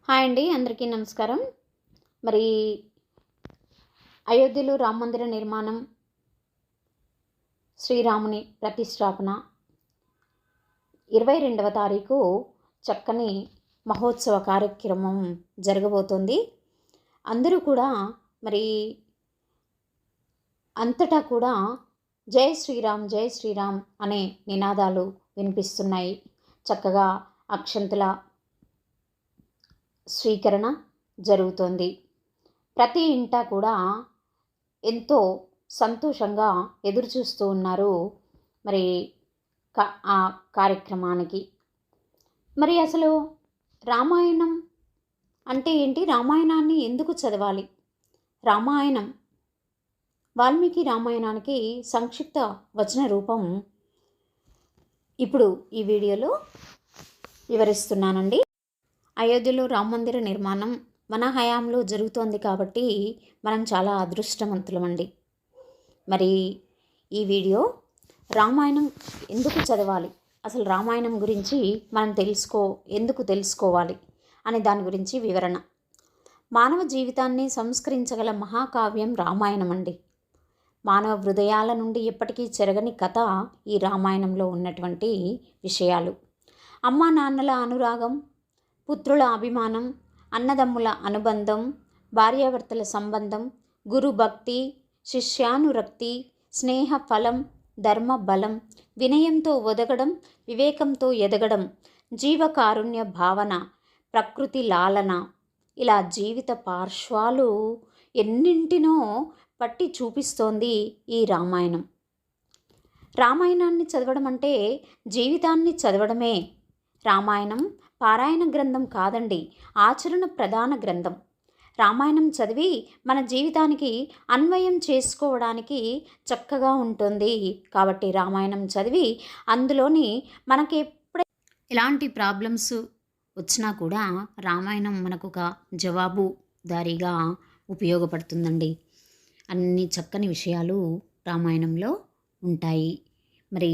Hi అండి, అందరికీ నమస్కారం. మరి అయోధ్యలో రామ మందిర నిర్మాణం, శ్రీరాముని ప్రతిష్టాపన 22వ తారీఖు చక్కని మహోత్సవ కార్యక్రమం జరగబోతోంది. అందరూ కూడా మరి అంతటా కూడా జై శ్రీరామ్ జై శ్రీరామ్ అనే నినాదాలు వినిపిస్తున్నాయి. చక్కగా అక్షంతల స్వీకరణ జరుగుతోంది. ప్రతి ఇంటా కూడా ఎంతో సంతోషంగా ఎదురుచూస్తూ ఉన్నారు మరి ఆ కార్యక్రమానికి. మరి అసలు రామాయణం అంటే ఏంటి? రామాయణాన్ని ఎందుకు చదవాలి? రామాయణం వాల్మీకి రామాయణానికి సంక్షిప్త వచన రూపం ఇప్పుడు ఈ వీడియోలో వివరిస్తున్నానండి. అయోధ్యలో రామ మందిర నిర్మాణం మన హయాంలో జరుగుతోంది కాబట్టి మనం చాలా అదృష్టవంతులమండి. మరి ఈ వీడియో రామాయణం ఎందుకు చదవాలి, అసలు రామాయణం గురించి మనం ఎందుకు తెలుసుకోవాలి అనే దాని గురించి వివరణ. మానవ జీవితాన్ని సంస్కరించగల మహాకావ్యం రామాయణం అండి. మానవ హృదయాల నుండి ఎప్పటికీ చెరగని కథ ఈ రామాయణంలో ఉన్నటువంటి విషయాలు. అమ్మా నాన్నల అనురాగం, పుత్రుల అభిమానం, అన్నదమ్ముల అనుబంధం, భార్యాభర్తల సంబంధం, గురు భక్తి, శిష్యానురక్తి, స్నేహ ఫలం, ధర్మ బలం, వినయంతో ఒదగడం, వివేకంతో ఎదగడం, జీవకారుణ్య భావన, ప్రకృతి లాలన, ఇలా జీవిత పార్శ్వాలు ఎన్నింటినో పట్టి చూపిస్తోంది ఈ రామాయణం. రామాయణాన్ని చదవడం అంటే జీవితాన్ని చదవడమే. రామాయణం పారాయణ గ్రంథం కాదండి, ఆచరణ ప్రధాన గ్రంథం. రామాయణం చదివి మన జీవితానికి అన్వయం చేసుకోవడానికి చక్కగా ఉంటుంది. కాబట్టి రామాయణం చదివి అందులోని మనకి ఎలాంటి ప్రాబ్లమ్స్ వచ్చినా కూడా రామాయణం మనకు ఒక జవాబుదారీగా ఉపయోగపడుతుందండి. అన్ని చక్కని విషయాలు రామాయణంలో ఉంటాయి. మరి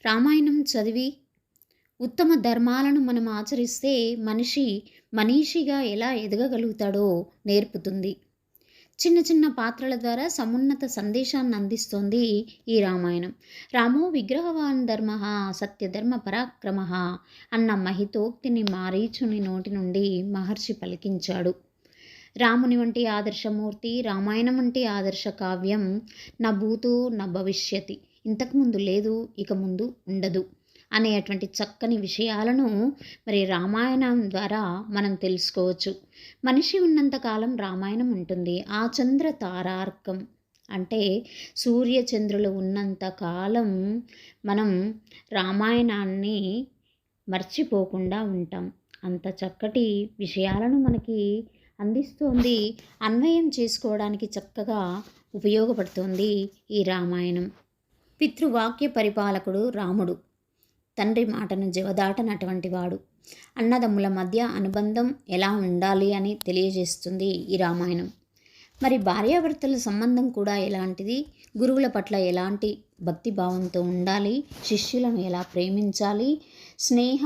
రామాయణం చదివి ఉత్తమ ధర్మాలను మనం ఆచరిస్తే మనీషిగా ఎలా ఎదగగలుగుతాడో నేర్పుతుంది. చిన్న చిన్న పాత్రల ద్వారా సమున్నత సందేశాన్ని అందిస్తోంది ఈ రామాయణం. రామో విగ్రహవాన్ ధర్మ సత్యధర్మ పరాక్రమ అన్న మహితోక్తిని మారీచుని నోటి నుండి మహర్షి పలికించాడు. రాముని వంటి ఆదర్శమూర్తి, రామాయణం వంటి ఆదర్శ కావ్యం నా భూతో నా భవిష్యతి, ఇంతకుముందు లేదు ఇక ముందు ఉండదు అనేటువంటి చక్కని విషయాలను మరి రామాయణం ద్వారా మనం తెలుసుకోవచ్చు. మనిషి ఉన్నంతకాలం రామాయణం ఉంటుంది. ఆ చంద్ర తారార్కం అంటే సూర్యచంద్రులు ఉన్నంతకాలం మనం రామాయణాన్ని మర్చిపోకుండా ఉంటాం. అంత చక్కటి విషయాలను మనకి అందిస్తోంది. అన్వయం చేసుకోవడానికి చక్కగా ఉపయోగపడుతోంది ఈ రామాయణం. పితృవాక్య పరిపాలకుడు రాముడు, తండ్రి మాటను జవదాటనటువంటి వాడు. అన్నదమ్ముల మధ్య అనుబంధం ఎలా ఉండాలి అని తెలియజేస్తుంది ఈ రామాయణం. మరి భార్యాభర్తల సంబంధం కూడా ఎలాంటిది, గురువుల పట్ల ఎలాంటి భక్తిభావంతో ఉండాలి, శిష్యులను ఎలా ప్రేమించాలి, స్నేహ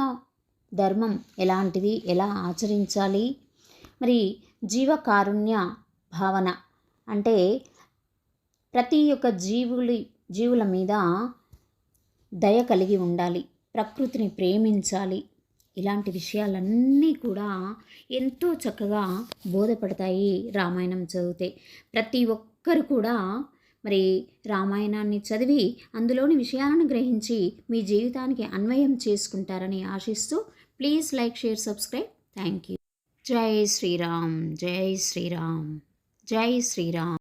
ధర్మం ఎలాంటిది, ఎలా ఆచరించాలి, మరి జీవకారుణ్య భావన అంటే ప్రతి ఒక్క జీవుల మీద దయ కలిగి ఉండాలి, ప్రకృతిని ప్రేమించాలి. ఇలాంటి విషయాలన్నీ కూడా ఎంతో చక్కగా బోధపడతాయి రామాయణం చదివితే. ప్రతి ఒక్కరు కూడా మరి రామాయణాన్ని చదివి అందులోని విషయాలను గ్రహించి మీ జీవితానికి అన్వయం చేసుకుంటారని ఆశిస్తూ please like, share, subscribe. Thank you. జై శ్రీరామ్ జై శ్రీరామ్ జై శ్రీరామ్.